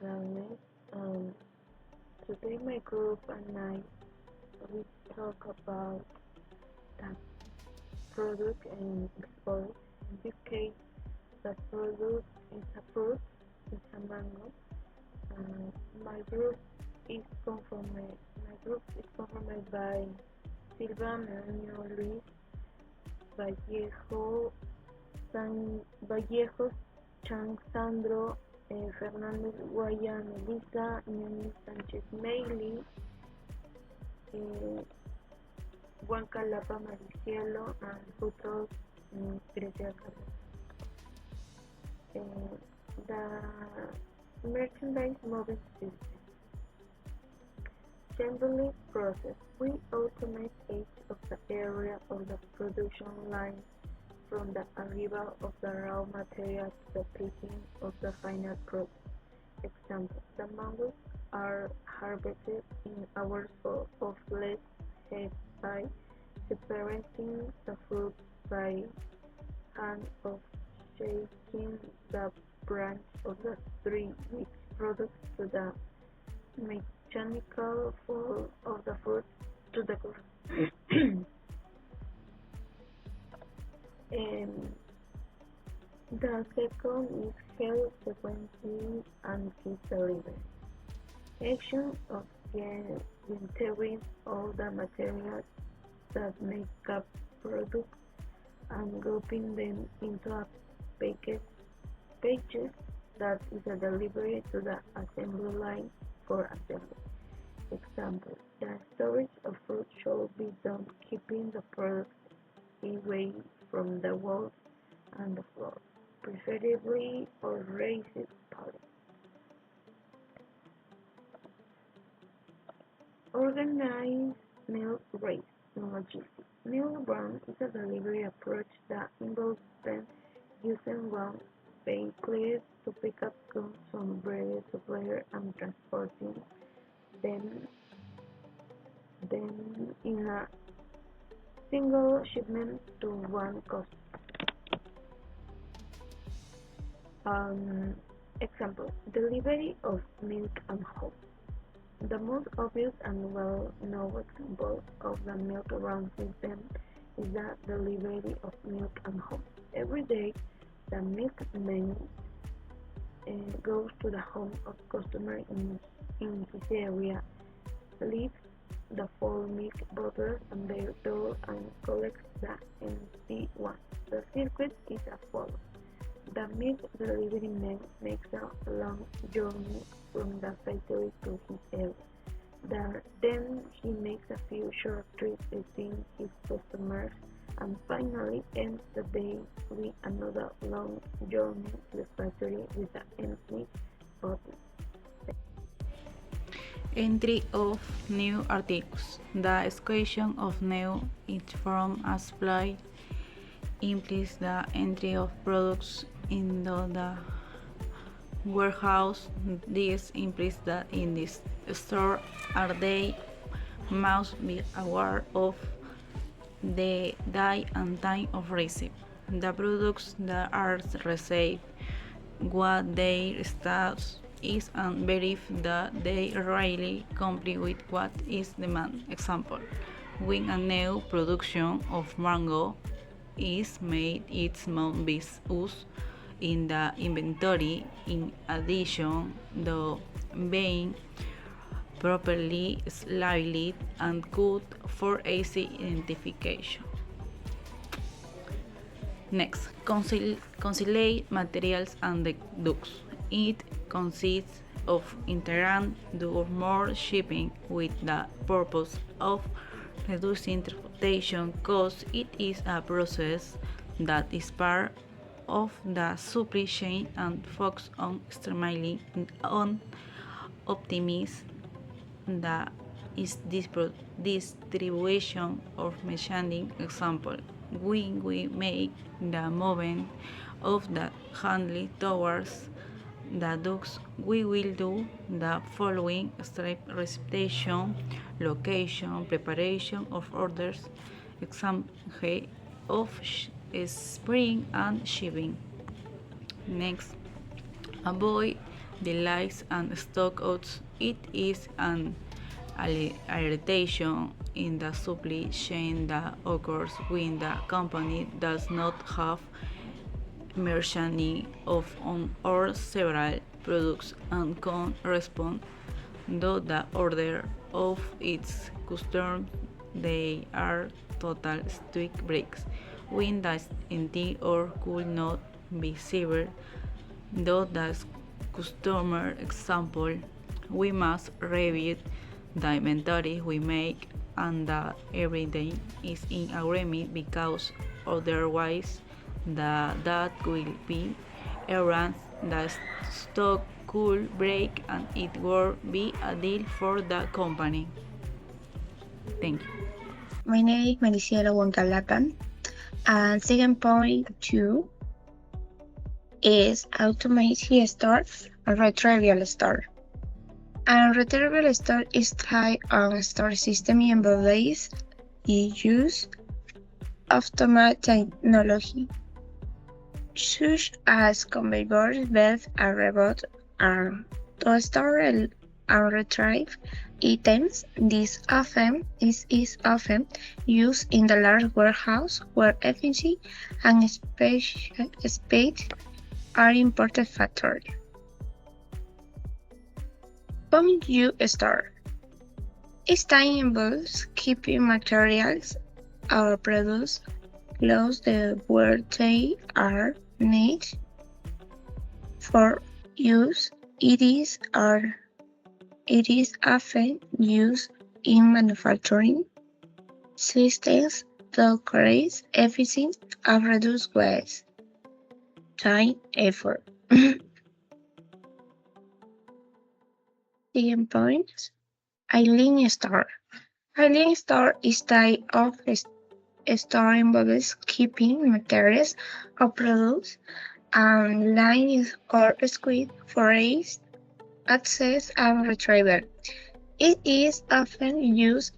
Carmen. Um, Today my group and I we talk about the product and export. In this case, the product is a fruit, it's a mango. Uh, my group is conformed. My group is conformed by Silva, Melanie, Luis, Vallejo, Vallejo, Chang, Sandro, Fernández, Guaya, Melissa, Nemi Sánchez, Meili, eh, Juan Calapa, Maricielo, and Futros, Grecia Carlos. The merchandise moving system. Assembly process. We automate each of the area of the production line from the arrival of the raw material to the picking of the final product. Example, the mangoes are harvested in hours of less head by separating the fruit by hand of shaking the branch of the tree which products to the mechanical fall of the fruit to the ground. And the second is health sequencing and kit delivery. Action of gathering all the materials that make up products and grouping them into a package that is a delivery to the assembly line for assembly. Example, the storage of fruit should be done keeping the product away from the walls and the floor, preferably on raised pallets. Organized milk race in logistics. Milk run is a delivery approach that involves them using one vehicle to pick up goods from various suppliers and transporting them in a single shipment to one customer. Example, delivery of milk and home. The most obvious and well-known example of the milk run system is the delivery of milk and home. Every day, the milkman goes to the home of customer in his area, leaves the full milk bottles on their door and collects the empty ones. The circuit is as follows. The milk delivery man makes a long journey from the factory to his area. Then he makes a few short trips between his customers and finally ends the day with another long journey to the factory with an empty bottle. Entry of new articles. The exclusion of new is from a supply implies the entry of products into the warehouse. This implies that in this store they must be aware of the day and time of receipt, the products that are received, what their status is, and verify that they really comply with what is demanded. Example, when a new production of mango is made, it must be used in the inventory. In addition, the being properly labeled and coded for easy identification. Next, conciliate materials and deducts. It consists of integrant do more shipping with the purpose of reducing transportation costs. It is a process that is part of the supply chain and focus on streamlining on optimize the distribution of machining. Example, when we make the movement of the handle towards the ducts, we will do the following step: reception, location, preparation of orders, example of spring and shipping. Next, avoid delays and stockouts. It is an irritation in the supply chain that occurs when the company does not have merchandising of one or several products and can respond to the order of its customers. They are total stock breaks when the intent or could not be severe. Though the customer example, we must review the inventory we make and that everything is in agreement because otherwise that will be errant, the stock could break and it would be a deal for the company. Thank you. My name is Mariciela Wontalapan, and second point two is automated store and retrieval store. A retrieval store is type of store system involves the use of automated technology, such as conveyor belts and robots, and to store and retrieve items. This is often used in the large warehouse where efficiency and speed are important factors. Point U store. This time involves keeping materials or products close to where they are needed for use. It is often used in manufacturing systems to increase efficiency and reduce waste, time, effort. Second point, Eileen store. Eileen store is type of store involves keeping materials or products and lines or squid for ease, access, and retrieval. It is often used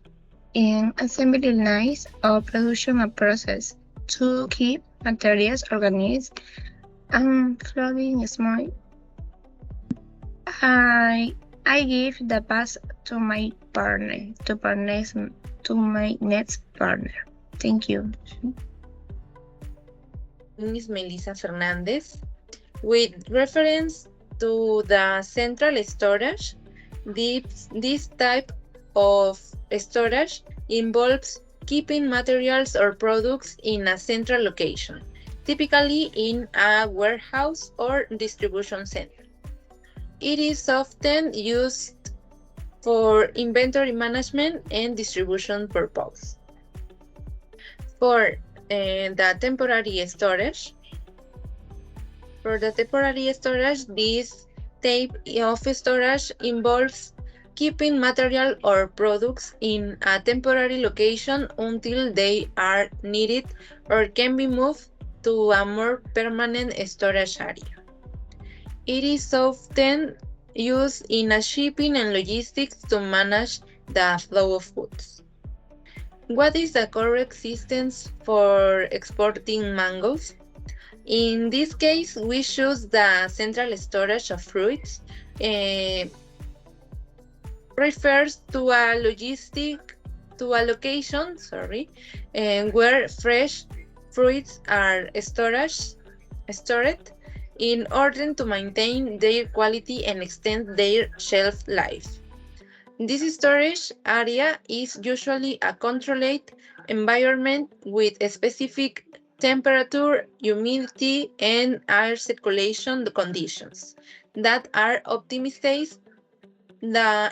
in assembly lines or production process to keep materials organized and flowing smooth. I give the pass to my partner, to my next partner. Thank you. My name is Melissa Fernandez. With reference to the central storage, this type of storage involves keeping materials or products in a central location, typically in a warehouse or distribution center. It is often used for inventory management and distribution purposes. For the temporary storage, this type of storage involves keeping material or products in a temporary location until they are needed or can be moved to a more permanent storage area. It is often used in a shipping and logistics to manage the flow of goods. What is the correct system for exporting mangoes? In this case, we choose the central storage of fruits. Refers to a location, where fresh fruits are stored in order to maintain their quality and extend their shelf life. This storage area is usually a controlled environment with a specific temperature, humidity, and air circulation conditions that are optimized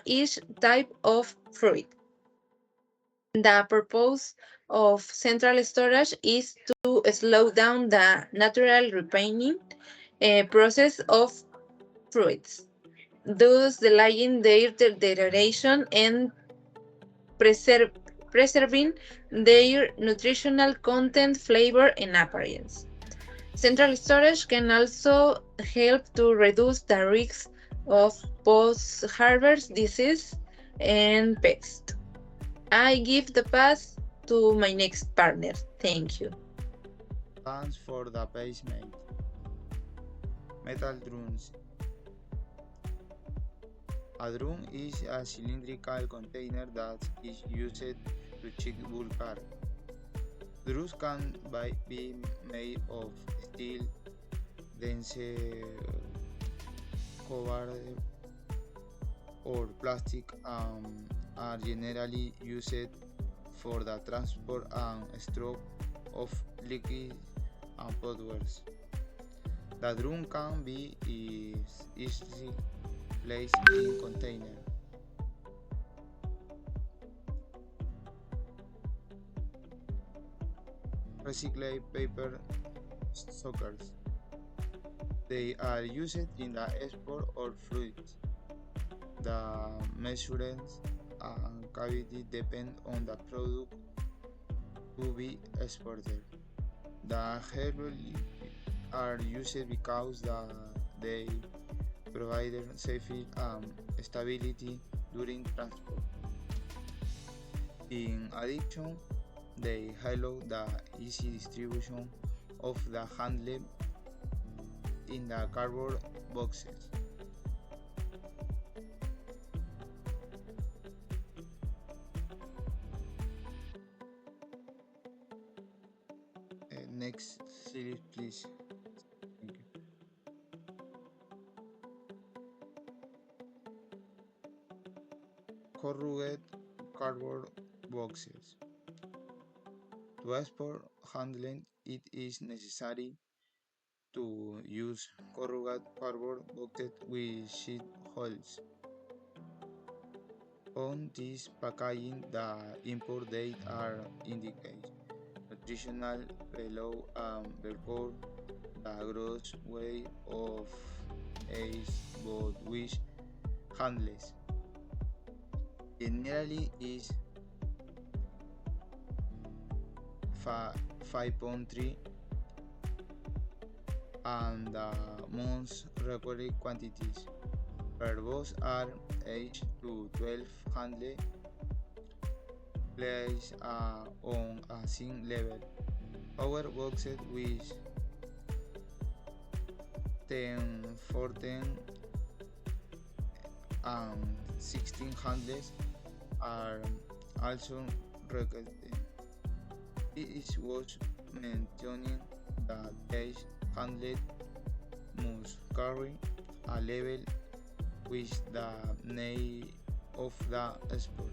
each type of fruit. The purpose of central storage is to slow down the natural ripening process of fruits, thus delaying their deterioration and preserving their nutritional content, flavor, and appearance. Central storage can also help to reduce the risk of post-harvest disease and pests. I give the pass to my next partner. Thank you. Plans for the basement. Metal drums. A drum is a cylindrical container that is used to check bulk cargo. Drums can be made of steel, dense covered, or plastic and are generally used for the transport and storage of liquids and powders. The drum can be easily placed in containers. Recycled paper sockers. They are used in the export of fruits. The measurements and cavity depend on the product to be exported. The hydraulic are used because they provide safety and stability during transport. In addition, they allow the easy distribution of the handle in the cardboard boxes. Next series, please. Thank you. Corrugated cardboard boxes. To export handling, it is necessary to use corrugated cardboard boxes with sheet holes. On this packaging, the import date are indicated. Nutritional value and barcode, the gross weight of each both which handles. Generally is 5.3 and the most required quantities per box are 8 to 12 handle placed on a zinc level. Our boxes with 10, 14 and 16 handles are also recommended. It is worth mentioning that each handle must carry a level with the name of the exporter.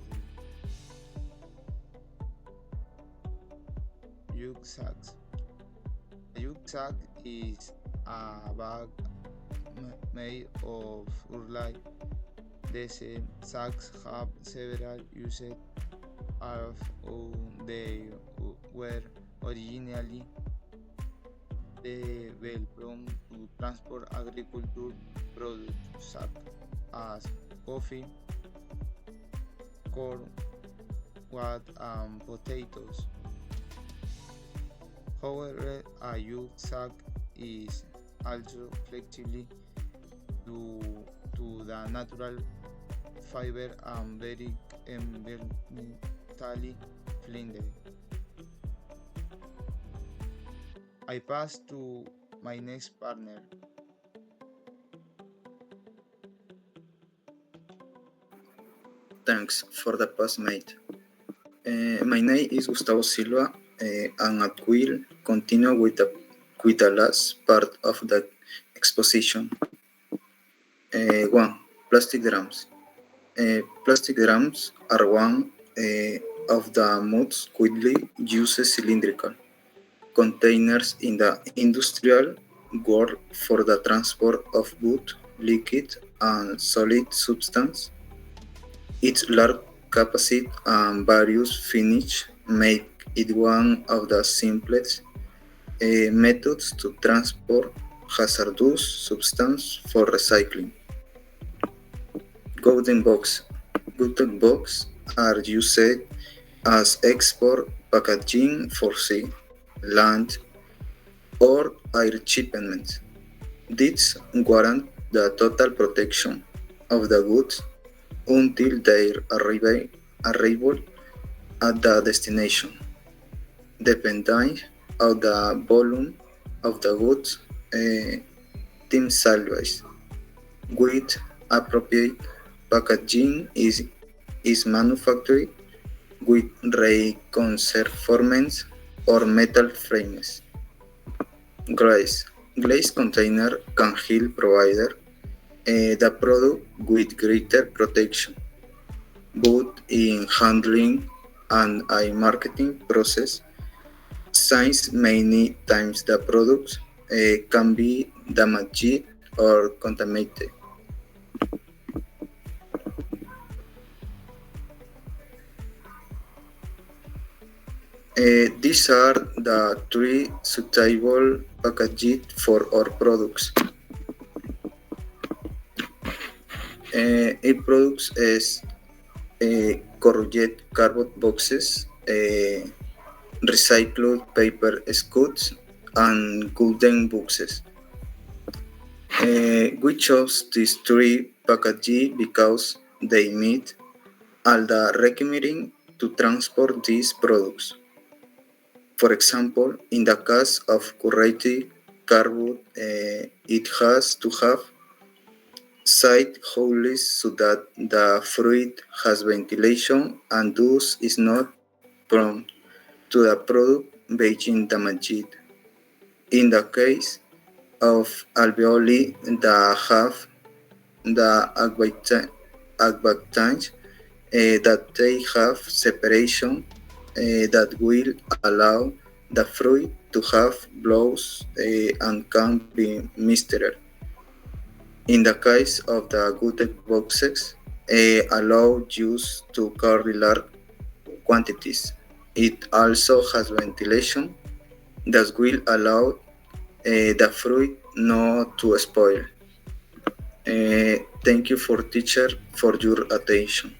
Rucksacks. A rucksack is a bag made of urlite. These sacks have several uses of they were originally developed to transport agricultural products such as coffee, corn, wheat, and potatoes. However, a rucksack is also flexible to the natural fiber and very environmentally friendly. I pass to my next partner. Thanks for the pass, mate. My name is Gustavo Silva, and I will continue with the last part of the exposition. 1. Plastic drums. Plastic drums are one of the most widely used cylindrical containers in the industrial world for the transport of wood, liquid, and solid substance. Its large capacity and various finish make it one of the simplest methods to transport hazardous substance for recycling. Golden box. Golden box are used as export packaging for sea, land, or air shipments. These guarantee the total protection of the goods until their arrival at the destination. Depending on the volume of the goods, team salvage with appropriate packaging is manufactured with reinforcements or metal frames. Glaze. Glaze container can help provide the product with greater protection, both in handling and a marketing process, since many times the products can be damaged or contaminated. These are the three suitable packages for our products. A products is corrugated cardboard boxes, recycled paper scoots, and golden boxes. We chose these three packages because they meet all the requirements to transport these products. For example, in the case of corrugated cardboard, it has to have side holes so that the fruit has ventilation and thus is not prone to the product being damaged. In the case of alveoli that have the advantage that they have separation that will allow the fruit to have blows and can be mistered. In the case of the gutted boxes, allow use to carry large quantities. It also has ventilation that will allow the fruit not to spoil. Thank you for teacher for your attention.